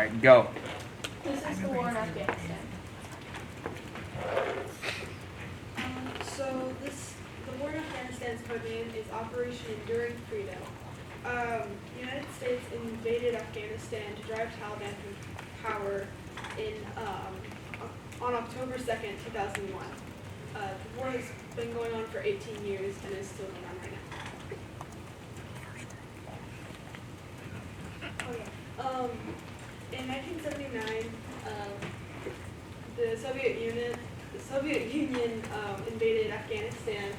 right, go. This is the war in Afghanistan. The war in Afghanistan's code name is Operation Enduring Freedom. The United States invaded Afghanistan to drive Taliban from power on October 2nd, 2001. The war has been going on for 18 years and is still going on right now. In 1979, the Soviet Union invaded Afghanistan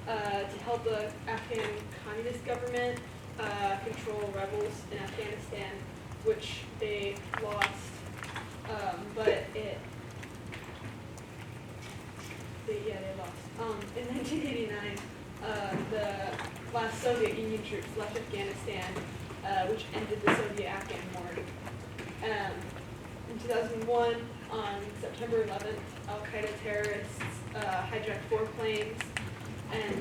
to help the Afghan communist government control rebels in Afghanistan, which they lost. They lost. In 1989, the last Soviet Union troops left Afghanistan, which ended the Soviet-Afghan War. In 2001, on September 11th, Al-Qaeda terrorists hijacked 4 planes and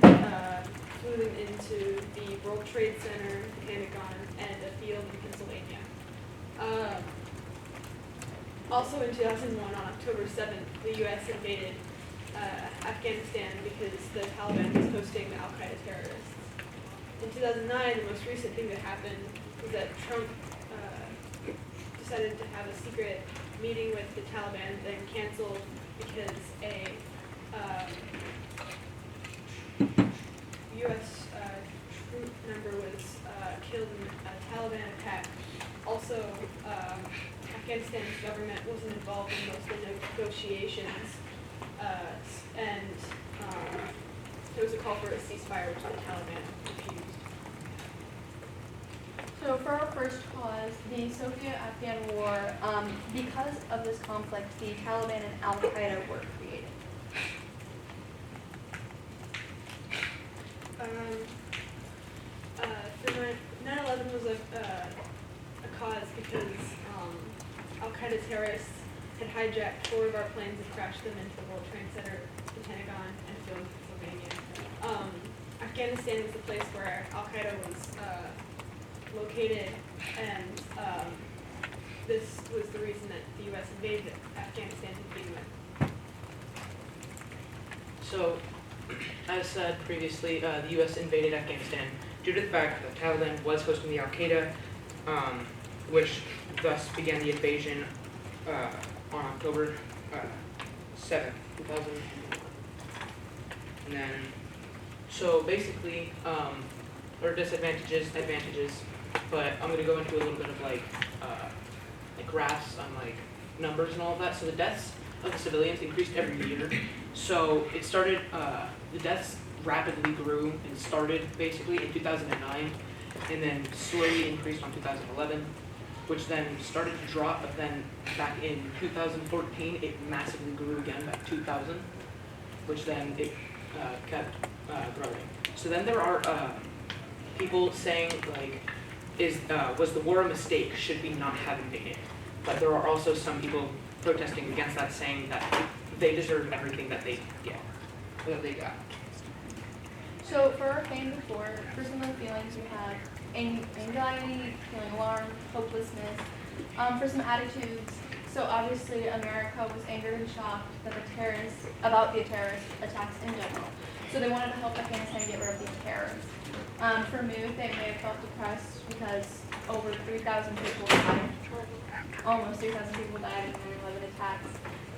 flew them into the World Trade Center, the Pentagon, and a field in Pennsylvania. Also in 2001, on October 7th, the U.S. invaded Afghanistan because the Taliban was hosting the Al-Qaeda terrorists. In 2009, the most recent thing that happened was that Trump decided to have a secret meeting with the Taliban, then canceled because a U.S. troop member was killed in a Taliban attack. Also, Afghanistan's government wasn't involved in most of the negotiations, and there was a call for a ceasefire, which the Taliban refused. So for our first cause, the Soviet-Afghan War, because of this conflict, the Taliban and Al-Qaeda were created. 9/11 was a cause because Al-Qaeda terrorists had hijacked 4 of our planes and crashed them into the World Trade Center, the Pentagon, and a field in Pennsylvania. Afghanistan was the place where Al-Qaeda was located, and this was the reason that the U.S. invaded Afghanistan to begin with. So, as said previously, the U.S. invaded Afghanistan due to the fact that the Taliban was hosting the Al-Qaeda, which thus began the invasion on October 7th, 2001. And then, so basically, there are disadvantages, advantages, but I'm going to go into a little bit of like graphs on like numbers and all of that. So the deaths of the civilians increased every year. So it started, the deaths rapidly grew and started basically in 2009, and then slowly increased on 2011, which then started to drop, but then back in 2014, it massively grew again, back 2000, which then it kept growing. So then there are people saying, like, was the war a mistake? Should we not have invaded? But there are also some people protesting against that, saying that they deserve everything that they get, that they got. So for our fame before, personal feelings, we have anxiety, feeling alarmed, hopelessness. For some attitudes, so obviously America was angered and shocked about the terrorist attacks in general. So they wanted to help Afghanistan get rid of these terrorists. For mood, they may have felt depressed because over 3,000 people died. Almost 3,000 people died in the 9/11 attacks.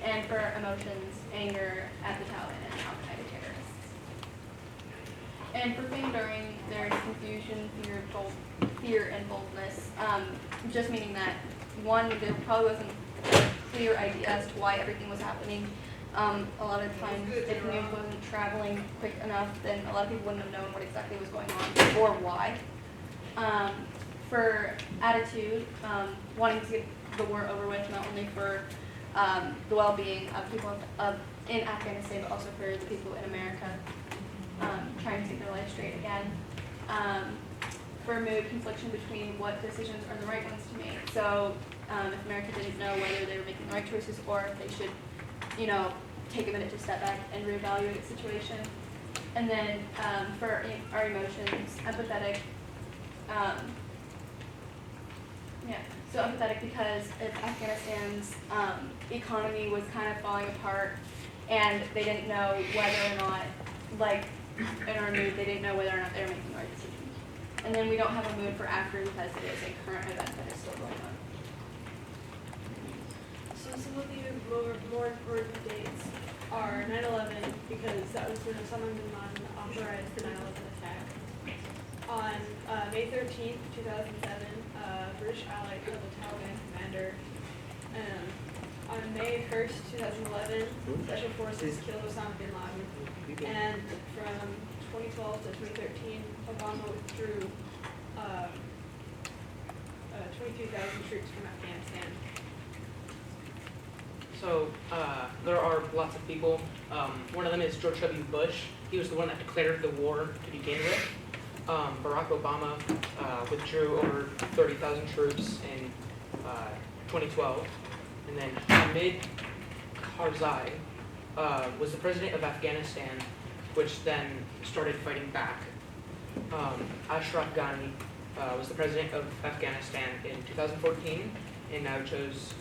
And for emotions, anger at the Taliban and Al-Qaeda terrorists. And for fame during, there's confusion, fear, and boldness. Just meaning that, one, there probably wasn't a clear idea as to why everything was happening. A lot of times, if news wasn't traveling quick enough, then a lot of people wouldn't have known what exactly was going on or why. For attitude, wanting to get the war over with, not only for the well-being of people in Afghanistan, but also for the people in America, trying to get their life straight again. For mood, confliction between what decisions are the right ones to make. So if America didn't know whether they were making the right choices or if they should, take a minute to step back and reevaluate the situation. And then for our emotions, empathetic, so empathetic because Afghanistan's economy was kind of falling apart, and they didn't know whether or not, like in our mood, they didn't know whether or not they were making the right decisions. And then we don't have a mood for after because it is a current event that is still going on. So some of the more important dates are 9/11, because that was when Osama bin Laden authorized the 9/11 attack. On May 13th, 2007, British ally killed the Taliban commander. On May 1st, 2011, Special Forces killed Osama bin Laden. And from 2012 to 2013, Obama withdrew 23,000 troops from Afghanistan. So there are lots of people. One of them is George W. Bush. He was the one that declared the war to begin with. Barack Obama withdrew over 30,000 troops in 2012. And then Hamid Karzai was the president of Afghanistan, which then started fighting back. Ashraf Ghani was the president of Afghanistan in 2014, and now chose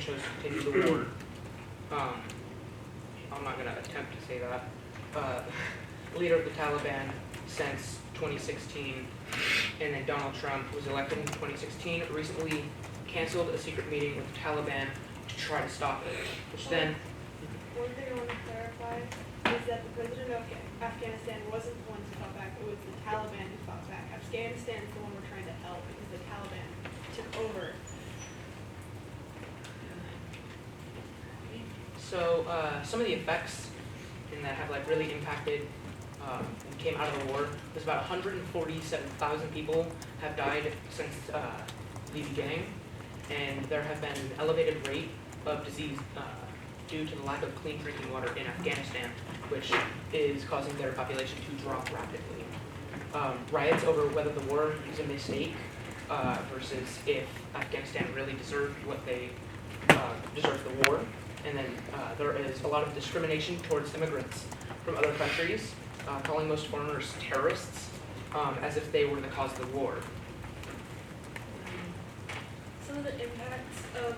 to continue the war. I'm not going to attempt to say that. Leader of the Taliban since 2016, and then Donald Trump was elected in 2016, recently canceled a secret meeting with the Taliban to try to stop it, which then... One thing I want to clarify is that the president of Afghanistan wasn't the one who fought back, it was the Taliban who fought back. Afghanistan is the one we're trying to help because the Taliban took over. So some of the effects that have like really impacted and came out of the war was about 147,000 people have died since the beginning, and there have been an elevated rate of disease due to the lack of clean drinking water in Afghanistan, which is causing their population to drop rapidly. Riots over whether the war is a mistake versus if Afghanistan really deserved what they deserved the war. And then there is a lot of discrimination towards immigrants from other countries, calling most foreigners terrorists, as if they were the cause of the war. Some of the impacts of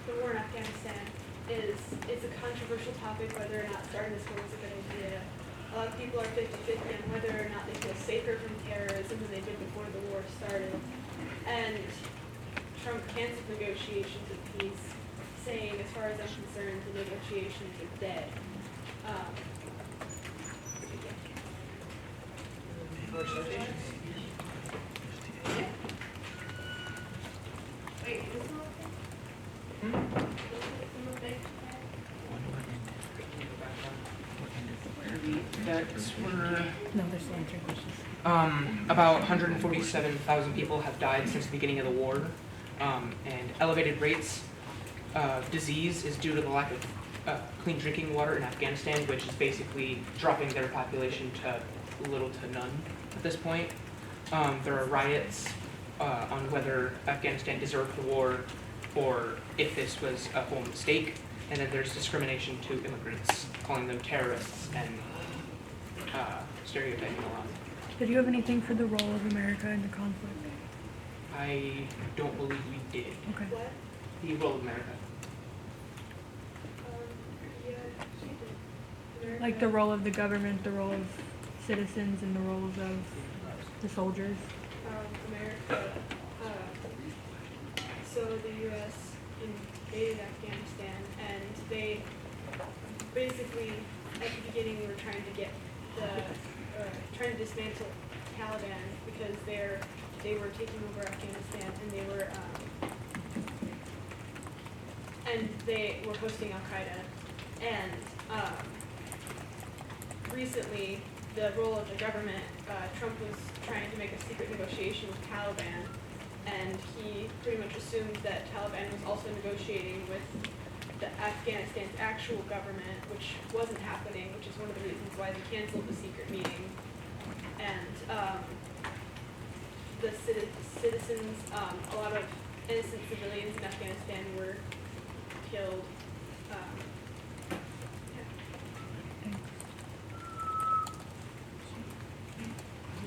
the war in Afghanistan is it's a controversial topic whether or not starting this war is a good idea. A lot of people are 50-50 on whether or not they feel safer from terrorism than they did before the war started. And Trump canceled negotiations of peace, saying, as far as I'm concerned, the negotiations are dead. No, they're still answering questions. About 147,000 people have died since the beginning of the war, and elevated rates of disease is due to the lack of clean drinking water in Afghanistan, which is basically dropping their population to little to none at this point. There are riots on whether Afghanistan deserved the war or if this was a whole mistake, and then there's discrimination to immigrants, calling them terrorists and stereotyping a lot. Did you have anything for the role of America in the conflict? I don't believe we did. Okay. What? The role of America. Yeah, she did. America. Like the role of the government, the role of citizens, and the roles of the soldiers? America, so the U.S. invaded Afghanistan, and they basically, at the beginning, were trying to get trying to dismantle Taliban because they were taking over Afghanistan, and they were hosting Al-Qaeda, and recently, the role of the government, Trump was trying to make a secret negotiation with Taliban, and he pretty much assumed that Taliban was also negotiating with the Afghanistan's actual government, which wasn't happening, which is one of the reasons why they canceled the secret meeting. And the citizens, a lot of innocent civilians in Afghanistan were killed.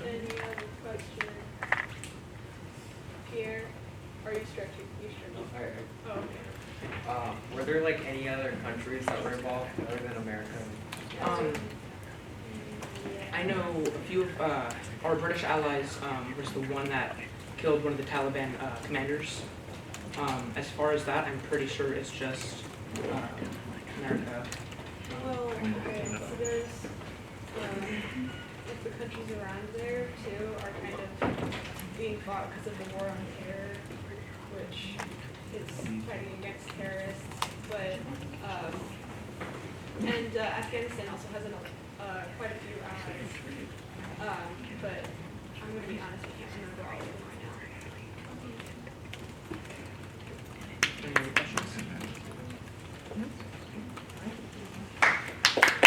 Any other question? Are you stretching? You stretching? Alright. Oh, okay. Were there like any other countries that were involved other than America? I know a few of our British allies was the one that killed one of the Taliban commanders. As far as that, I'm pretty sure it's just America. Well, okay, so there's, like the countries around there too are kind of being fought because of the war on terror, which is fighting against terrorists, but, and Afghanistan also has quite a few allies, but I'm gonna be honest, I can't remember all of them